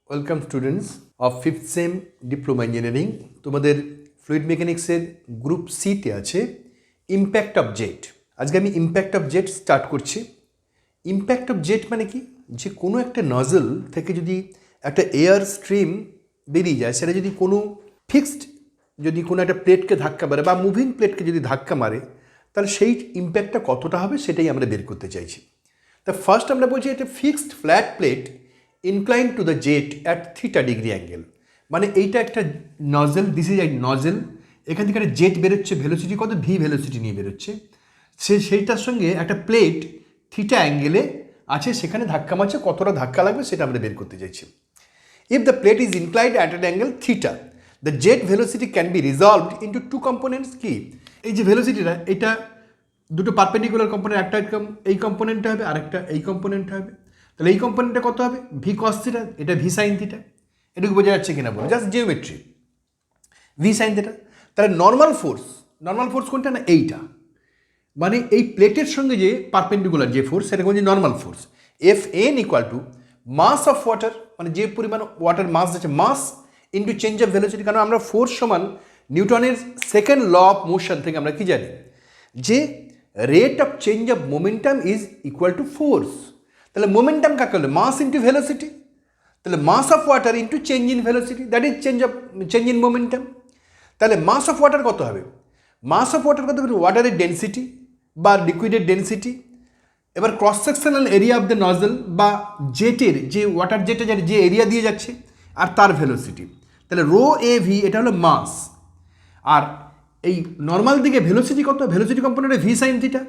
Welcome students of fifth same diploma engineering. তোমাদের fluid মেকানিক্সের group সিতে আছে ইম্প্যাক্ট অফ জেট। আজকে আমি ইম্প্যাক্ট অফ জেট স্টার্ট করছি। ইম্প্যাক্ট অফ জেট মানে কি, যে কোনো একটা নজল থেকে যদি একটা এয়ার স্ট্রিম বেরিয়ে যায়, সেটা যদি কোনো ফিক্সড যদি কোনো একটা প্লেটকে ধাক্কা মারে বা মুভিং প্লেটকে যদি ধাক্কা মারে, তাহলে সেই ইম্প্যাক্টটা কতটা হবে সেটাই আমরা বের করতে চাইছি। তা ফার্স্ট আমরা বলছি এটা fixed flat plate inclined to the jet at theta degree angle, মানে এইটা একটা nozzle, this is a nozzle, এখান থেকে একটা জেট বেরোচ্ছে, ভেলোসিটি কত ভি ভেলোসিটি নিয়ে বেরোচ্ছে, সেইটার সঙ্গে একটা প্লেট থিটা অ্যাঙ্গেলে আছে, সেখানে ধাক্কা মারছে, কতটা ধাক্কা লাগবে সেটা আমরা বের করতে চাইছি। If the plate is inclined at an angle theta, the jet velocity can be resolved into two components. কি এই যে ভেলোসিটিটা, এটা দুটো পারপেন্ডিকুলার কম্পোনেন্ট, একটা এই কম্পোনেন্টটা হবে আরেকটা এই কম্পোনেন্টটা হবে। তাহলে এই কম্পোনেন্টটা কত হবে? ভি কস থিটা, এটা ভি সাইন থিটা। এটুকু বোঝা যাচ্ছে কিনা বলো, just geometry, V sine theta. তাহলে নর্মাল ফোর্স কোনটা না, এইটা, মানে এই প্লেটের সঙ্গে যে পারপেন্ডিকুলার যে ফোর্স, সেটাকে বলছি normal force. F N equal to mass of water, মানে যে পরিমাণ ওয়াটার মাস আছে, mass into change of velocity. কারণ আমরা ফোর্স সমান নিউটনের সেকেন্ড ল অফ মোশন থেকে আমরা কি জানি, যে rate of change of momentum is equal to force. তাহলে মোমেন্টাম কাকে বলে? Mass into velocity. তাহলে mass of water into change in velocity, that is change in momentum. তাহলে মাস অফ ওয়াটার কত হবে? মাস অফ ওয়াটার কত হবে? ওয়াটারের ডেন্সিটি বা লিকুইডের ডেন্সিটি, এবার cross sectional area of the nozzle বা জেটের, যে ওয়াটার জেটের যে এরিয়া দিয়ে যাচ্ছে, আর তার ভেলোসিটি। তাহলে রো এ ভি, এটা হলো মাস। আর এই নর্মাল দিকে ভেলোসিটি কত? ভেলোসিটি কম্পোনেন্টে ভি সাইন থিটা।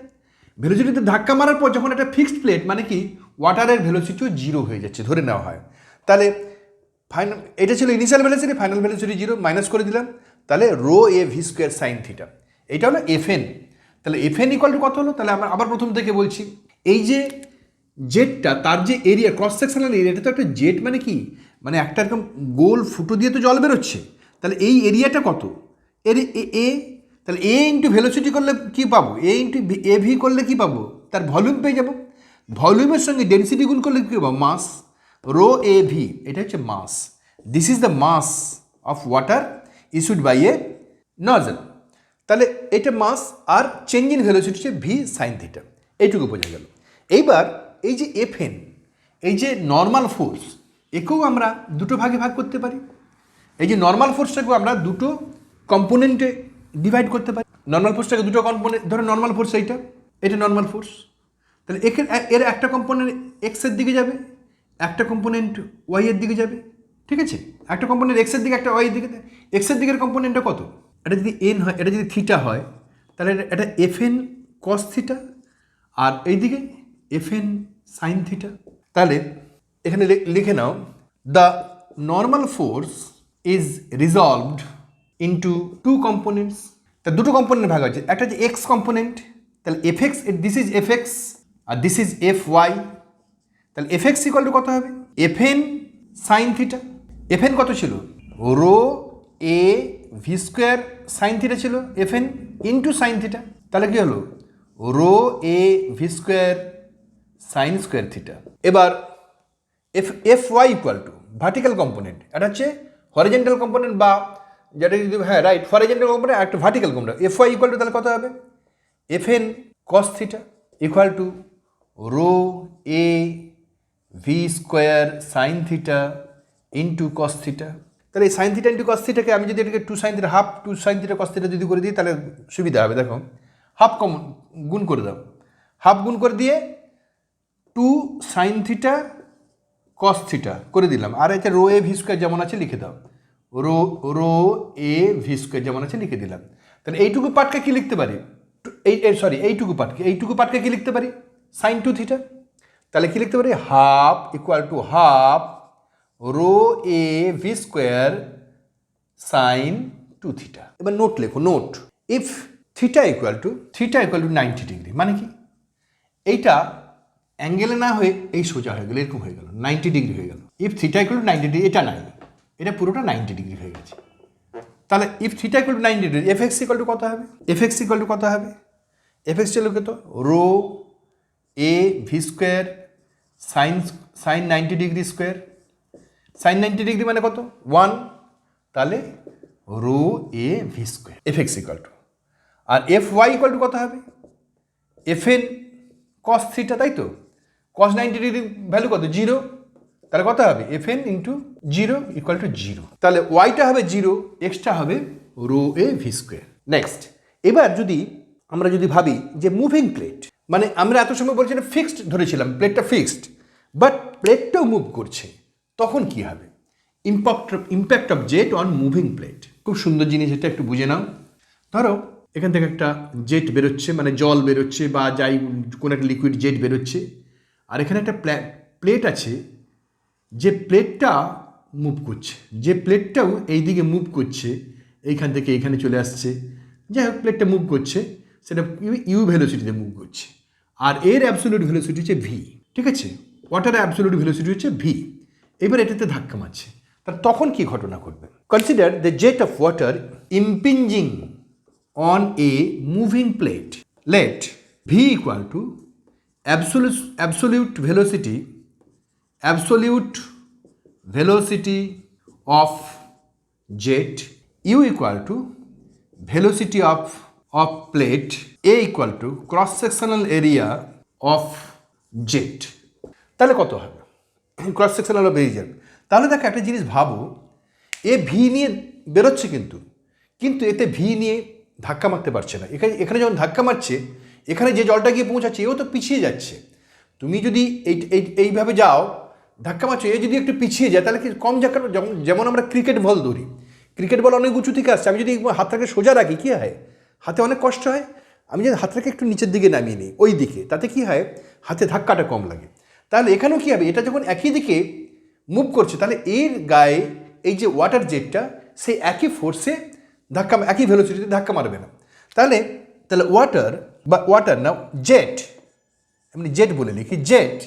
ভেলোসিটিতে ধাক্কা মারার পর যখন একটা ফিক্সড প্লেট, মানে কি ওয়াটারের ভেলোসিটিও জিরো হয়ে যাচ্ছে, ধরে নেওয়া হয়। তাহলে ফাইনাল, এটা ছিল initial velocity, final velocity zero, minus করে দিলাম। তাহলে rho A V square sine theta, এটা হলো এফ এন। তাহলে এফ এন ইকুয়াল টু কত হলো? তাহলে আমরা আবার প্রথম থেকে বলছি, এই যে জেটটা, তার যে এরিয়া, ক্রস সেকশনাল এরিয়া, এটা তো একটা জেট, মানে কি, মানে একটা এরকম গোল ফুটো দিয়ে তো জল বেরোচ্ছে। তাহলে এই এরিয়াটা কত? এ, তাহলে এ ইন্টু ভেলোসিটি করলে কী পাবো? এ ইন্টু এ ভি করলে কী পাবো? তার ভলিউম পেয়ে যাবো। ভলিউমের সঙ্গে ডেন্সিটি গুণ করলে কী পাবো? মাস। রো এ ভি, এটা হচ্ছে mass. This is the mass of water issued by a nozzle. তাহলে এটা মাস, আর চেঞ্জ ইন ভেলোসিটি হচ্ছে ভি সাইন থিটা। এইটুকু বোঝা গেল। এইবার এই যে এফ এন, এই যে নর্মাল ফোর্স, একেও আমরা দুটো ভাগে ভাগ করতে পারি। এই যে নর্মাল ফোর্সটাকেও আমরা দুটো কম্পোনেন্টে ডিভাইড করতে পারি। নর্মাল ফোর্সটাকে দুটো কম্পোনেন্ট, ধরো নর্মাল ফোর্স এটা নর্মাল ফোর্স। তাহলে এর একটা কম্পোনেন্ট এক্সের দিকে যাবে, একটা কম্পোনেন্ট ওয়াই এর দিকে যাবে, ঠিক আছে? একটা কম্পোনেন্ট এক্সের দিকে, একটা ওয়াই এর দিকে। এক্সের দিকের কম্পোনেন্টটা কত? এটা যদি এন হয়, এটা যদি থিটা হয়, তাহলে এটা এফ এন কস থিটা, আর এইদিকে এফ এন সাইন থিটা। তাহলে এখানে লিখে নাও, the normal force is resolved into two components. তা দুটো কম্পোনেন্ট ভাগ আছে, একটা হচ্ছে এক্স কম্পোনেন্ট, তাহলে F X, this is F X, আর দিস ইজ এফ ওয়াই। তাহলে এফ এক্স ইকুয়াল টু কত হবে? F N sine theta. F N কত ছিল? Rho A V square sine theta ছিল F N, into sine theta. তাহলে কি হলো? Rho A V square sine square theta. এবার F Y equal to vertical component, এটা হচ্ছে হরিজেন্টাল কম্পোনেন্ট, বা যেটা যদি, হ্যাঁ রাইট, হরিজেন্টাল কম্পোনেন্ট আর একটা vertical component. F Y equal to তাহলে কত হবে? F N cos theta equal to rho A V square sine theta into cos theta. তাহলে এই সাইন থিটা ইন্টু কস থিটাকে আমি যদি এটাকে two sine theta, half two sine theta cos theta যদি করে দিই, তাহলে সুবিধা হবে। দেখো, হাফ গুণ করে দাও, হাফ গুণ করে দিয়ে two sine theta cos theta করে দিলাম, আর এটা রো এ ভি স্কোয়ার যেমন আছে লিখে দাও, রো এ ভি স্কোয়ার যেমন আছে লিখে দিলাম। তাহলে এইটুকু পার্টকে কি লিখতে পারি? এইটুকু পার্টকে কি লিখতে পারি? Sine two theta. তাহলে কি লিখতে পারি? Half equal to half rho A V square sine two theta. এবার নোট লেখো, note, if theta equal to 90 degree, মানে কি এইটা অ্যাঙ্গেলে না হয়ে এই সোজা হয়ে গেল, এরকম হয়ে গেল, 90 ডিগ্রি হয়ে গেল। If theta equal to 90 degree, এটা নাই, এটা পুরোটা 90 ডিগ্রি হয়ে গেছে। তাহলে if theta equal to 90 degree, F X equal to কত হবে? এফ এক্স ইকুয়াল টু কত হবে? এফ এক্স ছিল কত? Rho A V square sine 90 degree square sine 90 degree মানে কত 1, তাহলে rho A V square F X equal to, আর এফ ওয়াই ইকুয়াল টু কত হবে এফ এন কস থিটা, তাই তো কস 90 ডিগ্রি ভ্যালু কত 0, তাহলে কত হবে F N into 0 equal to 0, তাহলে ওয়াইটা হবে 0, এক্সটা হবে rho A V square. Next, এবার আমরা যদি ভাবি যে মুভিং প্লেট, মানে আমরা এত সময় বলছি না ফিক্সড ধরেছিলাম, প্লেটটা ফিক্সড, বাট প্লেটটাও মুভ করছে, তখন কি হবে impact of jet on moving plate. খুব সুন্দর জিনিস, এটা একটু বুঝে নাও। ধরো এখান থেকে একটা জেট বেরোচ্ছে, মানে জল বেরোচ্ছে বা যাই কোনো একটা লিকুইড জেট বেরোচ্ছে, আর এখানে একটা প্লেট আছে, যে প্লেটটা মুভ করছে, যে প্লেটটাও এই দিকে মুভ করছে, এইখান থেকে এইখানে চলে আসছে, যাই হোক প্লেটটা মুভ করছে, সেটা ইউ ভেলোসিটিতে মুভ করছে, আর এর অ্যাবসোলিউট ভেলোসিটি হচ্ছে ভি, ঠিক আছে, ওয়াটারের অ্যাবসোলিউট ভেলোসিটি হচ্ছে ভি। এবার এটাতে ধাক্কা মারছে, তার তখন কি ঘটনা ঘটবে? Consider the jet of water impinging on a moving plate, let V equal to absolute velocity of jet, u equal to velocity of plate, a equal to cross sectional area of jet। তাহলে কত হবে cross sectional of reason? তাহলে দেখো একটা জিনিস ভাবো, A V নিয়ে বেরোচ্ছে, কিন্তু এতে ভি নিয়ে ধাক্কা মারতে পারছে না। এখানে যখন ধাক্কা মারছে, এখানে যে জলটা গিয়ে পৌঁছাচ্ছে এও তো পিছিয়ে যাচ্ছে। তুমি যদি এইভাবে যাও ধাক্কা মারছো, এ যদি একটু পিছিয়ে যায় তাহলে কি কম ধাক্কা, যেমন আমরা ক্রিকেট বল ধরি, ক্রিকেট বল অনেক উঁচু থেকে আসছে, আমি যদি হাতটাকে সোজা রাখি কী হয়, হাতে অনেক কষ্ট হয়। আমি যদি হাতটাকে একটু নিচের দিকে নামিয়ে নিই ওই দিকে, তাতে কি হয় হাতে ধাক্কাটা কম লাগে। তাহলে এখানেও কী হবে, এটা যখন একই দিকে মুভ করছে, তাহলে এর গায়ে এই যে ওয়াটার জেটটা সেই একই ফোর্সে একই ভেলোসিটিতে ধাক্কা মারবে না। তাহলে ওয়াটার না জেট, আমি জেট বলে লিখি, jet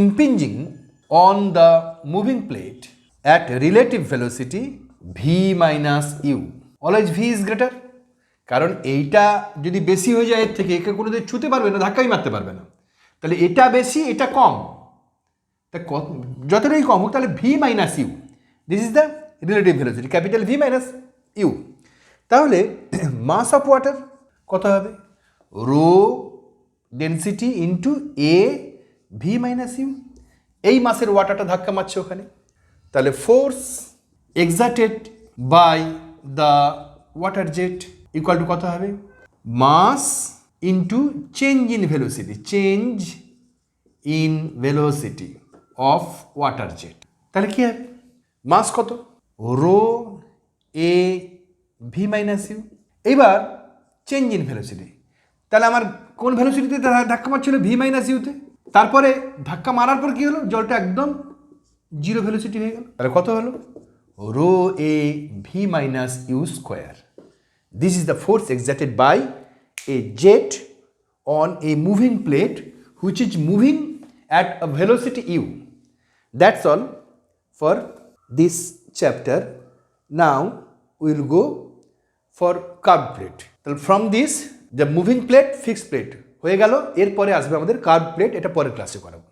impinging on the moving plate at relative velocity v minus u, always v is greater, কারণ এইটা যদি বেশি হয়ে যায় এর থেকে, একে কোনো দিন ছুতে পারবে না, ধাক্কাই মারতে পারবে না। তাহলে এটা বেশি এটা কম, তা যতটাই কম হোক তাহলে v minus u, this is the relative velocity, capital v minus u। তাহলে মাস অফ ওয়াটার কত হবে, rho density into A V minus U, এই মাসের ওয়াটারটা ধাক্কা মারছে ওখানে, তাহলে force exerted by the water jet equal to কত হবে, mass into change in velocity of water jet. তাহলে কী হবে, মাস কত, rho A V minus U. এইবার চেঞ্জ ইন ভেলোসিটি, তাহলে আমার কোন ভেলোসিটিতে ধাক্কা মারছিল, ভি মাইনাস ইউতে, তারপরে ধাক্কা মারার পর কী হলো, জলটা একদম 0 ভেলোসিটি হয়ে গেল, তাহলে কত হলো, rho A V minus U square. This is the force exerted by a jet on a moving plate which is moving at a velocity U. That's all for this chapter. Now will go for curve plate. তাহলে from this the moving plate fixed plate হয়ে গেল, এরপরে আসবে আমাদের curve plate, এটা পরের ক্লাসে করাবো।